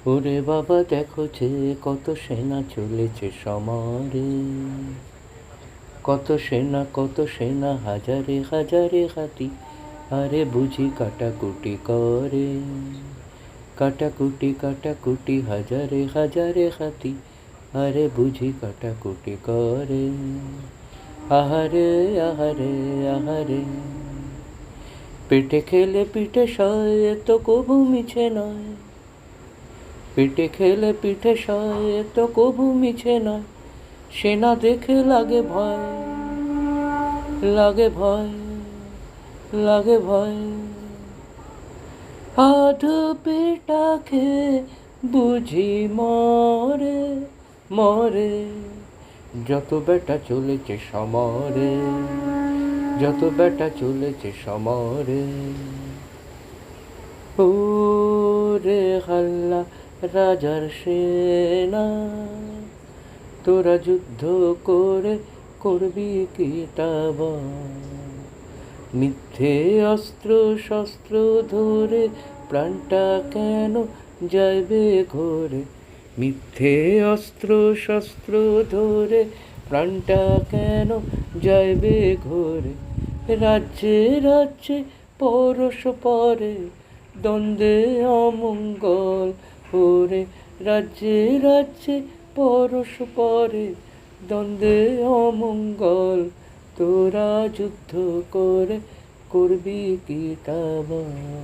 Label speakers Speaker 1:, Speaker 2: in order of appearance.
Speaker 1: ওরে বাবা দেখো যে কত সেনা চলেছে সমরে, কত সেনা হাজারে হাজারে হাতি, আরে বুঝি কাটাকুটি করে। কাটাকুটি হাজারে হাজারে হাতি, আরে বুঝি কাটাকুটি করে। আহারে আহারে আহারে, পেটে খেলে পিঠে সয়, এ তো কবু মিছে নয়। পেটে খেলে পিঠে সয়, এ তো কবু মিছে নয়। সেনা দেখে লাগে ভয়, লাগে ভয়, লাগে ভয়। আধ পেটা খেয়ে বুঝি মরে, মরে। যত বেটা চলেছে সমরে, যত বেটা চলেছে সমরে। ওরে হাল্লা রাজার সেনা, তোরা যুদ্ধ করে করবি কি তা বল। মিথ্যে অস্ত্র শস্ত্র ধরে প্রাণটা কেন যাইবে ঘোরে। মিথ্যে অস্ত্র শস্ত্র ধরে প্রাণটা কেন যাইবে ঘোরে। রাজ্যে রাজ্যে পরশ পরে, দ্বন্দ্বে অমঙ্গল ওরে। রাজ্যে রাজ্যে পরশ পরে, দ্বন্দ্বে অমঙ্গল। তোরা যুদ্ধ করে করবি কি তা বল।